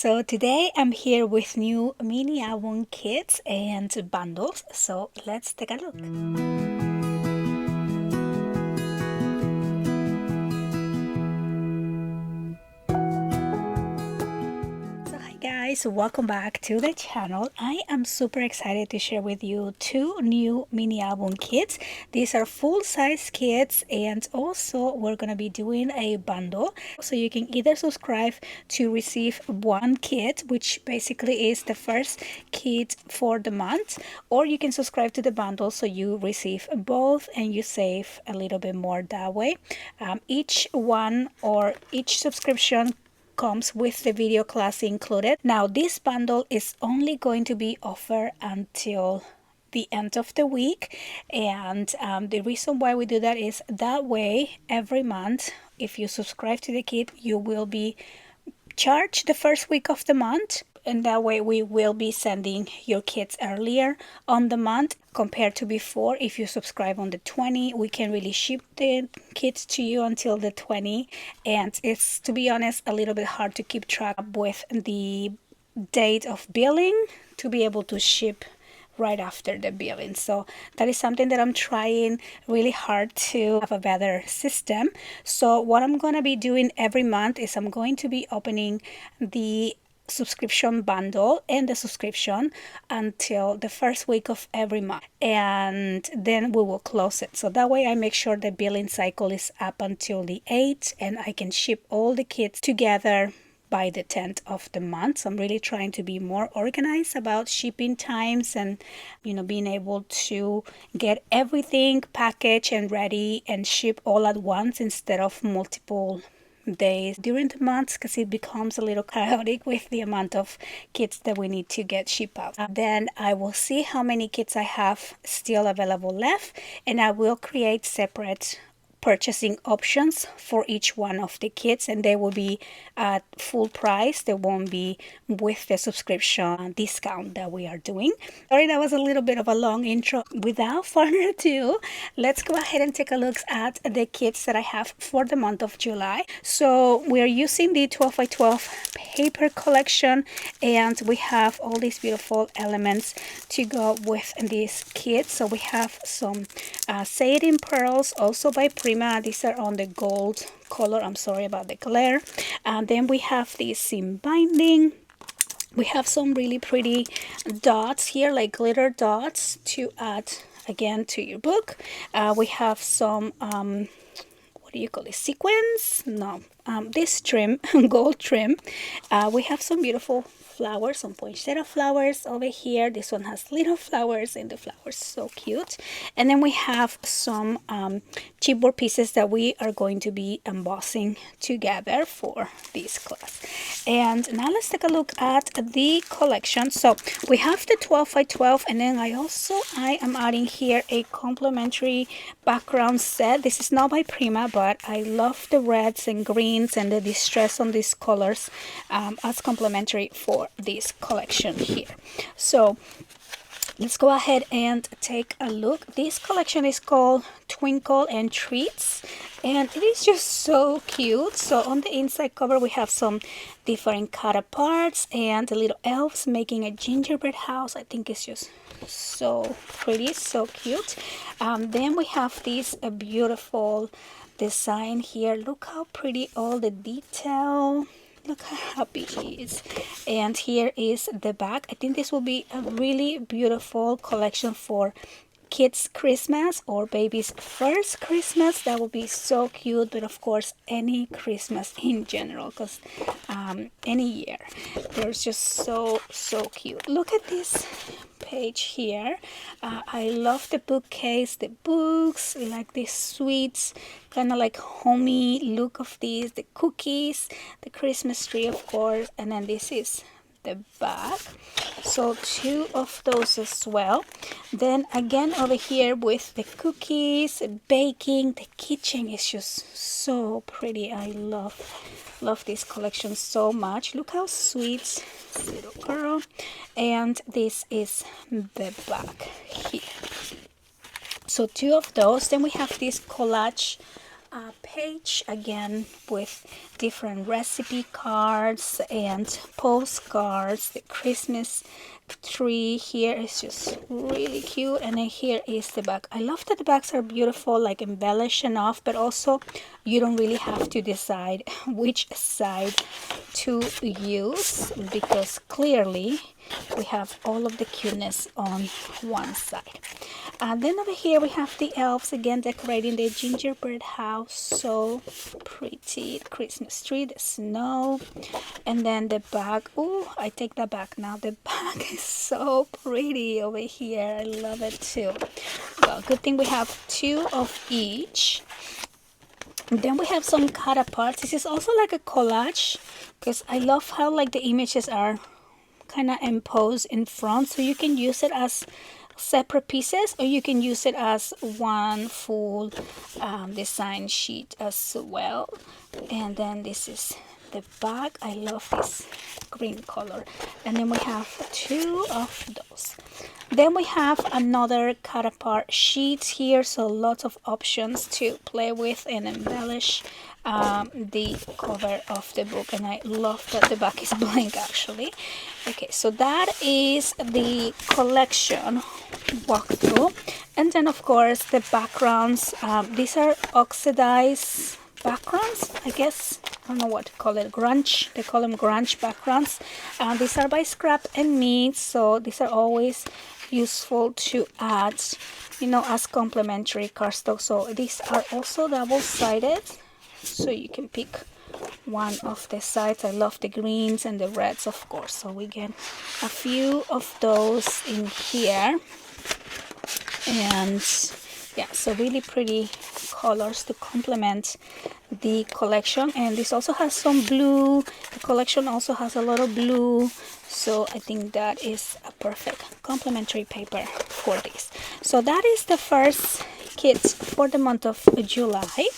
So today I'm here with new mini album kits and bundles. So let's take a look. Guys, welcome back to the channel. I am super excited to share with you two new mini album kits. These are full-size kits, and also we're gonna be doing a bundle, so you can either subscribe to receive one kit, which basically is the first kit for the month, or you can subscribe to the bundle so you receive both and you save a little bit more that way. Each one or each subscription comes with the video class included. Now this bundle is only going to be offered until the end of the week, and the reason why we do that is that way every month if you subscribe to the kit you will be charged the first week of the month, and that way we will be sending your kits earlier on the month compared to before. If you subscribe on the 20, we can really ship the kits to you until the 20, and it's, to be honest, a little bit hard to keep track with the date of billing to be able to ship right after the billing. So that is something that I'm trying really hard to have a better system. So what I'm going to be doing every month is I'm going to be opening the subscription bundle and the subscription until the first week of every month, and then we will close it. So that way I make sure the billing cycle is up until the 8th and I can ship all the kits together by the 10th of the month. So I'm really trying to be more organized about shipping times and being able to get everything packaged and ready and ship all at once instead of multiple days during the months, because it becomes a little chaotic with the amount of kits that we need to get shipped out. Then I will see how many kits I have still available left, and I will create separate purchasing options for each one of the kits, and they will be at full price. They won't be with the subscription discount that we are doing. Sorry, that was a little bit of a long intro. Without further ado, let's go ahead and take a look at the kits that I have for the month of July. So we're using the 12 by 12 paper collection, and we have all these beautiful elements to go with these kits. So we have some satin pearls, also by Prima. These are on the gold color. I'm sorry about the glare. And then we have the seam binding. We have some really pretty dots here, like glitter dots, to add again to your book. We have some what do you call it, sequins? No, this trim, gold trim. We have some beautiful flowers, some poinsettia flowers over here. This one has little flowers, and the flowers so cute. And then we have some chipboard pieces that we are going to be embossing together for this class. And now let's take a look at the collection. So we have the 12 by 12, and then I am adding here a complimentary background set. This is not by Prima, but I love the reds and greens and the distress on these colors as complimentary for this collection here. So let's go ahead and take a look. This collection is called Twinkle and Treats, and it is just so cute. So on the inside cover we have some different cut aparts and the little elves making a gingerbread house. I think it's just so pretty, so cute. Then we have this beautiful design here. Look how pretty, all the detail. Look how happy he is. And here is the back. I think this will be a really beautiful collection for kids' Christmas or baby's first Christmas. That will be so cute. But of course any Christmas in general, because any year they're just so cute. Look at this page here. I love the bookcase, the books, I like this sweet kind of like homey look of these, the cookies, the Christmas tree of course, and then this is the back. So two of those as well. Then again over here with the cookies, baking, the kitchen is just so pretty. I love this collection so much. Look how sweet, little girl. And this is the back here. So two of those. Then we have this collage page again with different recipe cards and postcards. The Christmas tree here is just really cute, and then here is the back. I love that the backs are beautiful, like embellished enough, but also you don't really have to decide which side to use, because clearly we have all of the cuteness on one side. And then over here we have the elves again decorating the gingerbread house. So pretty. The Christmas tree, the snow, and then the bag. Oh, I take that back now. The bag is so pretty over here. I love it too. Well, good thing we have two of each. And then we have some cut aparts. This is also like a collage, because I love how like the images are kind of imposed in front, so you can use it as separate pieces, or you can use it as one full design sheet as well. And then this is the back. I love this green color, and then we have two of those. Then we have another cut apart sheet here, so lots of options to play with and embellish the cover of the book. And I love that the back is blank actually. Okay, so that is the collection walkthrough. And then of course the backgrounds, these are oxidized backgrounds, I guess. I don't know what to call it, grunge, they call them grunge backgrounds. These are by Scrap and Me, so these are always useful to add, you know, as complementary cardstock. So these are also double-sided, so you can pick one of the sides. I love the greens and the reds, of course, so we get a few of those in here. And yeah, so really pretty colors to complement the collection. And this also has some blue. The collection also has a lot of blue, so I think that is a perfect complementary paper for this. So that is the first kit for the month of July.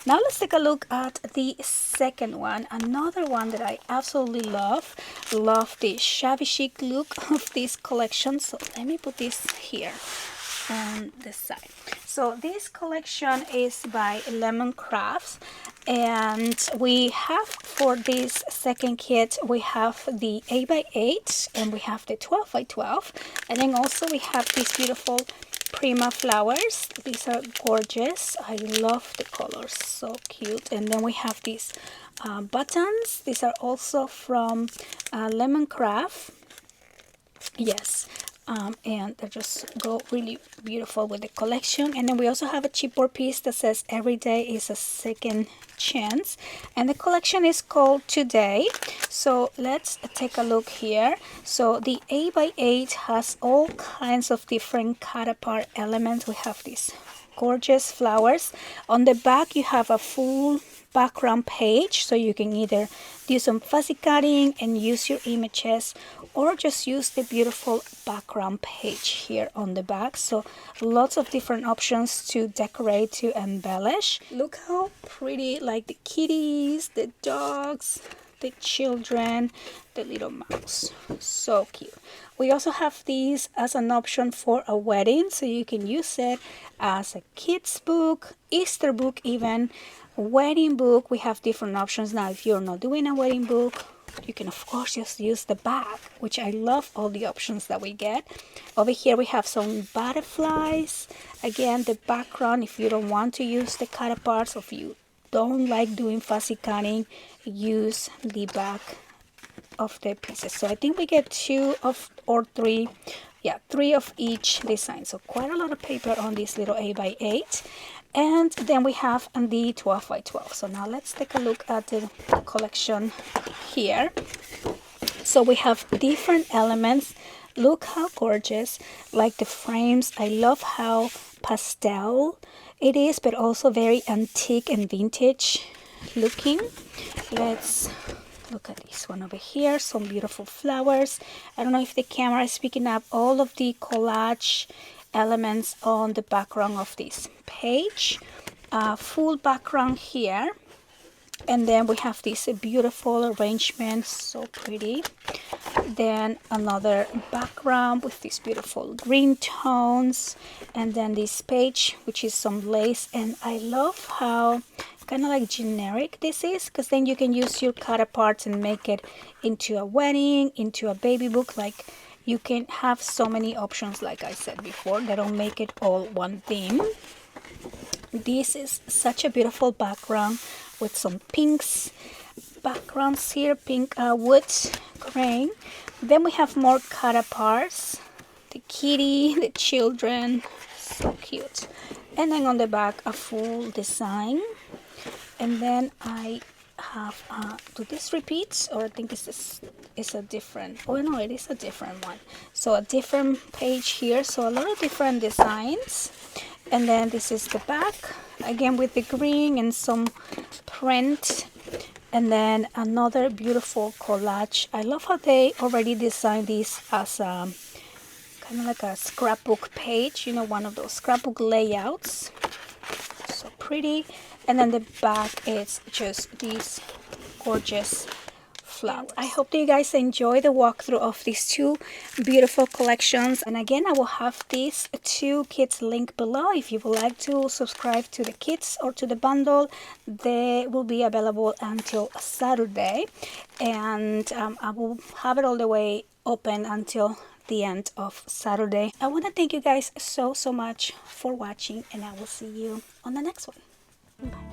Now let's take a look at the second one, another one that I absolutely love the shabby chic look of this collection. So let me put this here on the side. So this collection is by Lemon Crafts, and we have for this second kit we have the 8x8 and we have the 12x12, and then also we have these beautiful Prima flowers. These are gorgeous. I love the colors, so cute. And then we have these buttons. These are also from Lemon Craft. Yes. And they just go really beautiful with the collection. And then we also have a chipboard piece that says every day is a second chance, and the collection is called Today. So let's take a look here. So the 8x8 has all kinds of different cut apart elements. We have these gorgeous flowers. On the back you have a full background page, so you can either do some fussy cutting and use your images, or just use the beautiful background page here on the back. So lots of different options to decorate, to embellish. Look how pretty, like the kitties, the dogs, the children, the little mouse. So cute. We also have these as an option for a wedding, so you can use it as a kids book, Easter book even, wedding book. We have different options. Now if you're not doing a wedding book, you can of course just use the back, which I love all the options that we get. Over here we have some butterflies. Again, the background, if you don't want to use the cut aparts, or if you don't like doing fussy cutting, use the back of the pieces. So I think we get two of, or three, yeah, three of each design. So quite a lot of paper on this little 8x8. And then we have the 12x12. So now let's take a look at the collection here. So we have different elements. Look how gorgeous, like the frames. I love how pastel it is, but also very antique and vintage looking. Let's look at this one over here. Some beautiful flowers. I don't know if the camera is picking up all of the collage elements on the background of this page. Full background here, and then we have this beautiful arrangement, so pretty. Then another background with these beautiful green tones, and then this page which is some lace. And I love how kind of like generic this is, because then you can use your cut aparts and make it into a wedding, into a baby book. Like, you can have so many options, like I said before, that don't make it all one theme. This is such a beautiful background with some pinks backgrounds here, pink wood grain. Then we have more cut aparts, the kitty, the children, so cute. And then on the back a full design. And then I have do this repeats, or I think this is a different, oh no, it is a different one. So a different page here, so a lot of different designs. And then this is the back again with the green and some print. And then another beautiful collage. I love how they already designed this as a kind of like a scrapbook page, you know, one of those scrapbook layouts. So pretty. And then the back is just these gorgeous flowers. I hope that you guys enjoy the walkthrough of these two beautiful collections. And again, I will have these two kits linked below. If you would like to subscribe to the kits or to the bundle, they will be available until Saturday. And I will have it all the way open until the end of Saturday. I want to thank you guys so much for watching, and I will see you on the next one. Bye.